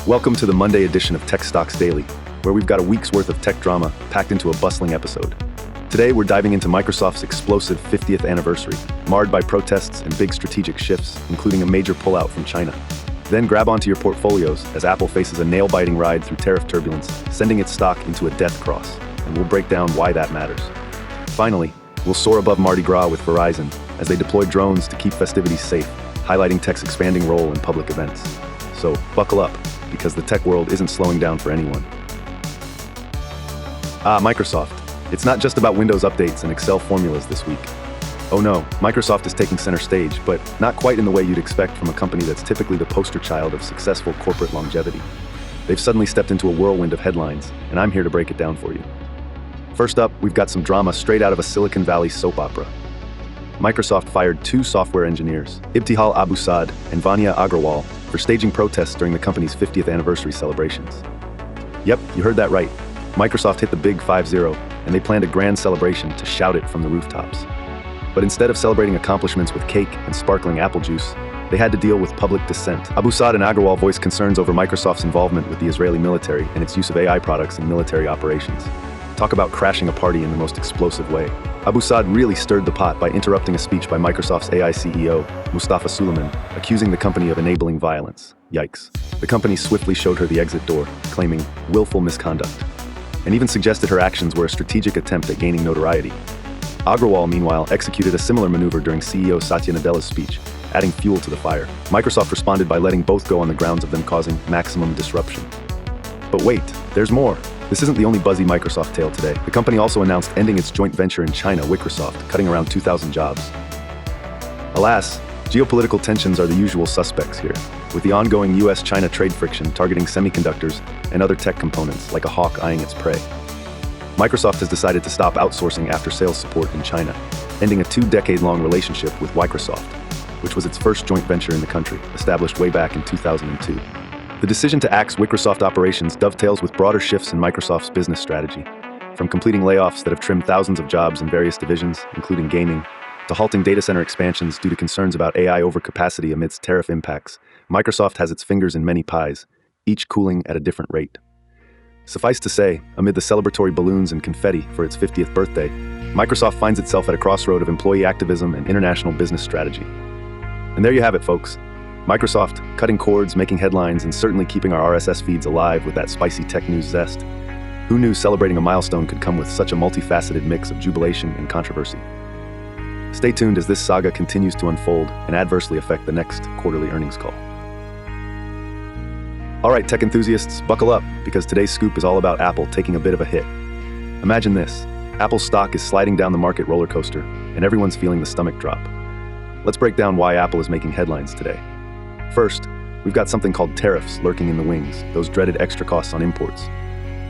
Welcome to the Monday edition of Tech Stocks Daily, where we've got a week's worth of tech drama packed into a bustling episode. Today, we're diving into Microsoft's explosive 50th anniversary, marred by protests and big strategic shifts, including a major pullout from China. Then grab onto your portfolios as Apple faces a nail-biting ride through tariff turbulence, sending its stock into a death cross, and we'll break down why that matters. Finally, we'll soar above Mardi Gras with Verizon as they deploy drones to keep festivities safe, highlighting tech's expanding role in public events. So buckle up, because the tech world isn't slowing down for anyone. Microsoft. It's not just about Windows updates and Excel formulas this week. Oh no, Microsoft is taking center stage, but not quite in the way you'd expect from a company that's typically the poster child of successful corporate longevity. They've suddenly stepped into a whirlwind of headlines, and I'm here to break it down for you. First up, we've got some drama straight out of a Silicon Valley soap opera. Microsoft fired 2 software engineers, Ibtihal Abusad and Vanya Agrawal, for staging protests during the company's 50th anniversary celebrations. Yep, you heard that right. Microsoft hit the big 5-0, and they planned a grand celebration to shout it from the rooftops. But instead of celebrating accomplishments with cake and sparkling apple juice, they had to deal with public dissent. Abusad and Agrawal voiced concerns over Microsoft's involvement with the Israeli military and its use of AI products in military operations. Talk about crashing a party in the most explosive way. Abusad really stirred the pot by interrupting a speech by Microsoft's AI CEO, Mustafa Suleyman, accusing the company of enabling violence. Yikes. The company swiftly showed her the exit door, claiming willful misconduct, and even suggested her actions were a strategic attempt at gaining notoriety. Agrawal, meanwhile, executed a similar maneuver during CEO Satya Nadella's speech, adding fuel to the fire. Microsoft responded by letting both go on the grounds of them causing maximum disruption. But wait, there's more. This isn't the only buzzy Microsoft tale today. The company also announced ending its joint venture in China, Wicresoft, cutting around 2,000 jobs. Alas, geopolitical tensions are the usual suspects here, with the ongoing U.S. China trade friction targeting semiconductors and other tech components like a hawk eyeing its prey. Microsoft has decided to stop outsourcing after-sales support in China, ending a 2-decade-long relationship with Wicresoft, which was its first joint venture in the country, established way back in 2002. The decision to axe Wicresoft operations dovetails with broader shifts in Microsoft's business strategy, from completing layoffs that have trimmed thousands of jobs in various divisions, including gaming, to halting data center expansions due to concerns about AI overcapacity amidst tariff impacts. Microsoft has its fingers in many pies, each cooling at a different rate. Suffice to say, amid the celebratory balloons and confetti for its 50th birthday, Microsoft finds itself at a crossroad of employee activism and international business strategy. And there you have it, folks. Microsoft, cutting cords, making headlines, and certainly keeping our RSS feeds alive with that spicy tech news zest. Who knew celebrating a milestone could come with such a multifaceted mix of jubilation and controversy? Stay tuned as this saga continues to unfold and adversely affect the next quarterly earnings call. All right, tech enthusiasts, buckle up, because today's scoop is all about Apple taking a bit of a hit. Imagine this. Apple's stock is sliding down the market roller coaster, and everyone's feeling the stomach drop. Let's break down why Apple is making headlines today. First, we've got something called tariffs lurking in the wings, those dreaded extra costs on imports.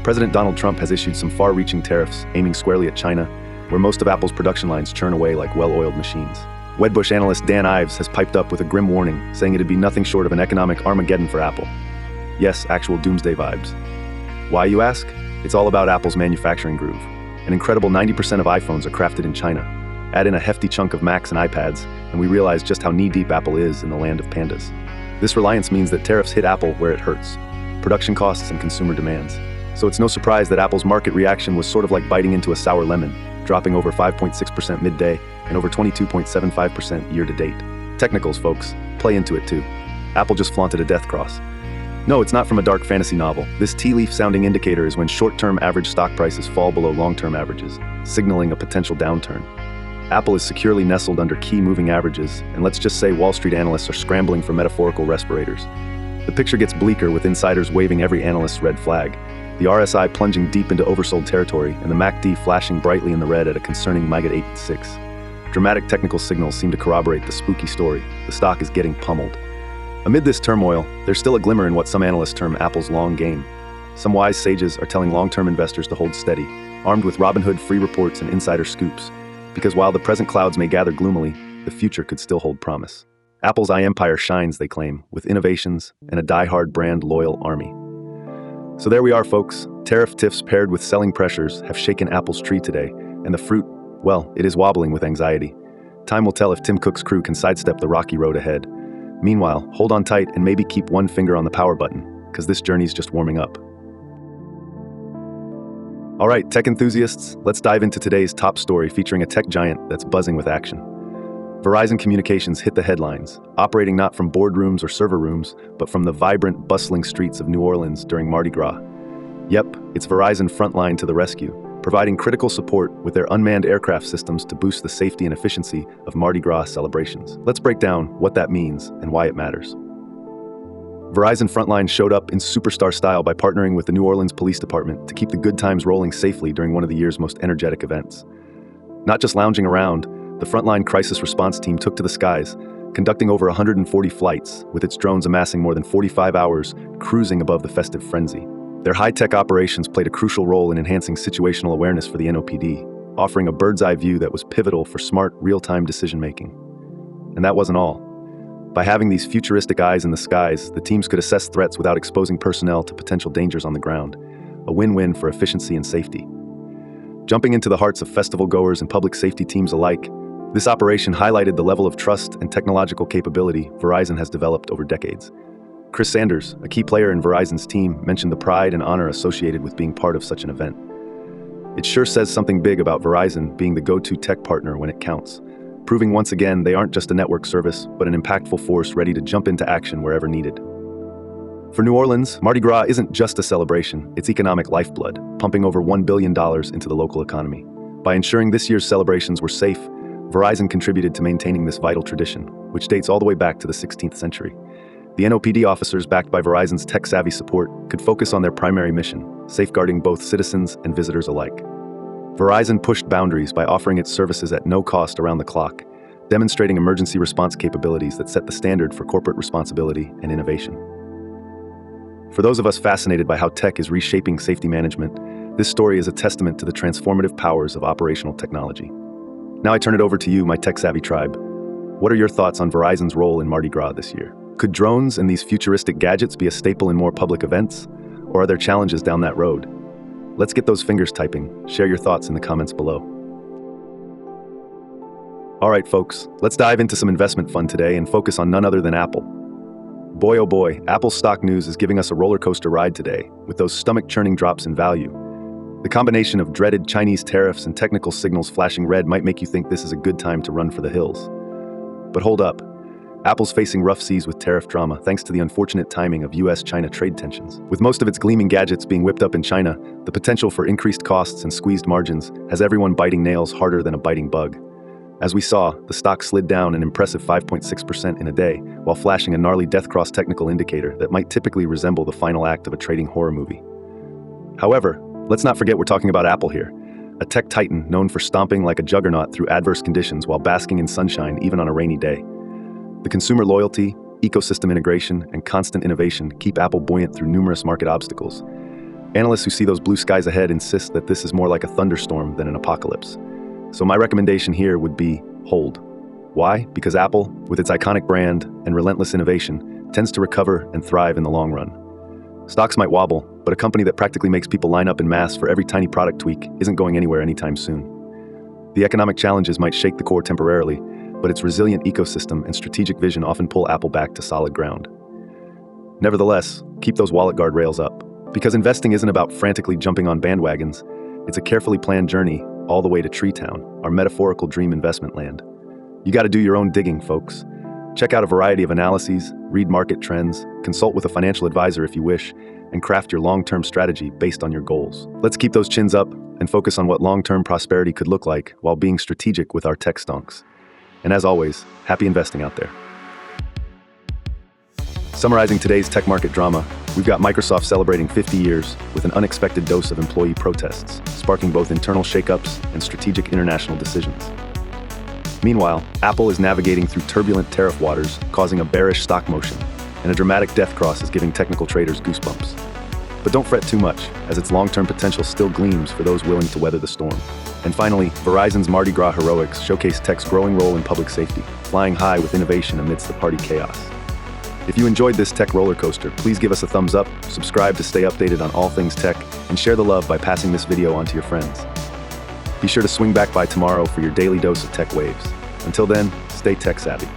President Donald Trump has issued some far-reaching tariffs aiming squarely at China, where most of Apple's production lines churn away like well-oiled machines. Wedbush analyst Dan Ives has piped up with a grim warning, saying it'd be nothing short of an economic Armageddon for Apple. Yes, actual doomsday vibes. Why, you ask? It's all about Apple's manufacturing groove. An incredible 90% of iPhones are crafted in China. Add in a hefty chunk of Macs and iPads, and we realize just how knee-deep Apple is in the land of pandas. This reliance means that tariffs hit Apple where it hurts: production costs and consumer demands. So it's no surprise that Apple's market reaction was sort of like biting into a sour lemon, dropping over 5.6% midday and over 22.75% year-to-date. Technicals, folks, play into it too. Apple just flaunted a death cross. No, it's not from a dark fantasy novel. This tea leaf-sounding indicator is when short-term average stock prices fall below long-term averages, signaling a potential downturn. Apple is securely nestled under key moving averages, and let's just say Wall Street analysts are scrambling for metaphorical respirators. The picture gets bleaker with insiders waving every analyst's red flag, the RSI plunging deep into oversold territory, and the MACD flashing brightly in the red at a concerning -8.6. Dramatic technical signals seem to corroborate the spooky story. The stock is getting pummeled. Amid this turmoil, there's still a glimmer in what some analysts term Apple's long game. Some wise sages are telling long-term investors to hold steady, armed with Robinhood free reports and insider scoops, because while the present clouds may gather gloomily, the future could still hold promise. Apple's empire shines, they claim, with innovations and a die-hard brand-loyal army. So there we are, folks. Tariff tiffs paired with selling pressures have shaken Apple's tree today, and the fruit, well, it is wobbling with anxiety. Time will tell if Tim Cook's crew can sidestep the rocky road ahead. Meanwhile, hold on tight and maybe keep one finger on the power button, because this journey's just warming up. All right, tech enthusiasts, let's dive into today's top story featuring a tech giant that's buzzing with action. Verizon Communications hit the headlines, operating not from boardrooms or server rooms, but from the vibrant, bustling streets of New Orleans during Mardi Gras. Yep, it's Verizon Frontline to the rescue, providing critical support with their unmanned aircraft systems to boost the safety and efficiency of Mardi Gras celebrations. Let's break down what that means and why it matters. Verizon Frontline showed up in superstar style by partnering with the New Orleans Police Department to keep the good times rolling safely during one of the year's most energetic events. Not just lounging around, the Frontline Crisis Response Team took to the skies, conducting over 140 flights, with its drones amassing more than 45 hours cruising above the festive frenzy. Their high-tech operations played a crucial role in enhancing situational awareness for the NOPD, offering a bird's-eye view that was pivotal for smart, real-time decision-making. And that wasn't all. By having these futuristic eyes in the skies, the teams could assess threats without exposing personnel to potential dangers on the ground, a win-win for efficiency and safety. Jumping into the hearts of festival-goers and public safety teams alike, this operation highlighted the level of trust and technological capability Verizon has developed over decades. Chris Sanders, a key player in Verizon's team, mentioned the pride and honor associated with being part of such an event. It sure says something big about Verizon being the go-to tech partner when it counts, proving once again they aren't just a network service, but an impactful force ready to jump into action wherever needed. For New Orleans, Mardi Gras isn't just a celebration, it's economic lifeblood, pumping over $1 billion into the local economy. By ensuring this year's celebrations were safe, Verizon contributed to maintaining this vital tradition, which dates all the way back to the 16th century. The NOPD officers, backed by Verizon's tech-savvy support, could focus on their primary mission, safeguarding both citizens and visitors alike. Verizon pushed boundaries by offering its services at no cost around the clock, demonstrating emergency response capabilities that set the standard for corporate responsibility and innovation. For those of us fascinated by how tech is reshaping safety management, this story is a testament to the transformative powers of operational technology. Now I turn it over to you, my tech-savvy tribe. What are your thoughts on Verizon's role in Mardi Gras this year? Could drones and these futuristic gadgets be a staple in more public events? Or are there challenges down that road? Let's get those fingers typing. Share your thoughts in the comments below. All right, folks, let's dive into some investment fun today and focus on none other than Apple. Boy, oh boy, Apple's stock news is giving us a roller coaster ride today, with those stomach-churning drops in value. The combination of dreaded Chinese tariffs and technical signals flashing red might make you think this is a good time to run for the hills. But hold up. Apple's facing rough seas with tariff drama thanks to the unfortunate timing of U.S. China trade tensions. With most of its gleaming gadgets being whipped up in China, the potential for increased costs and squeezed margins has everyone biting nails harder than a biting bug. As we saw, the stock slid down an impressive 5.6% in a day, while flashing a gnarly death-cross technical indicator that might typically resemble the final act of a trading horror movie. However, let's not forget we're talking about Apple here, a tech titan known for stomping like a juggernaut through adverse conditions while basking in sunshine even on a rainy day. The consumer loyalty, ecosystem integration, and constant innovation keep Apple buoyant through numerous market obstacles. Analysts who see those blue skies ahead insist that this is more like a thunderstorm than an apocalypse. So my recommendation here would be hold. Why? Because Apple, with its iconic brand and relentless innovation, tends to recover and thrive in the long run. Stocks might wobble, but a company that practically makes people line up en masse for every tiny product tweak isn't going anywhere anytime soon. The economic challenges might shake the core temporarily, but its resilient ecosystem and strategic vision often pull Apple back to solid ground. Nevertheless, keep those wallet guardrails up, because investing isn't about frantically jumping on bandwagons. It's a carefully planned journey all the way to Tree Town, our metaphorical dream investment land. You got to do your own digging, folks. Check out a variety of analyses, read market trends, consult with a financial advisor if you wish, and craft your long-term strategy based on your goals. Let's keep those chins up and focus on what long-term prosperity could look like while being strategic with our tech stonks. And as always, happy investing out there. Summarizing today's tech market drama, we've got Microsoft celebrating 50 years with an unexpected dose of employee protests, sparking both internal shakeups and strategic international decisions. Meanwhile, Apple is navigating through turbulent tariff waters, causing a bearish stock motion, and a dramatic death cross is giving technical traders goosebumps. But don't fret too much, as its long-term potential still gleams for those willing to weather the storm. And finally, Verizon's Mardi Gras heroics showcase tech's growing role in public safety, flying high with innovation amidst the party chaos. If you enjoyed this tech roller coaster, please give us a thumbs up, subscribe to stay updated on all things tech, and share the love by passing this video on to your friends. Be sure to swing back by tomorrow for your daily dose of tech waves. Until then, stay tech savvy.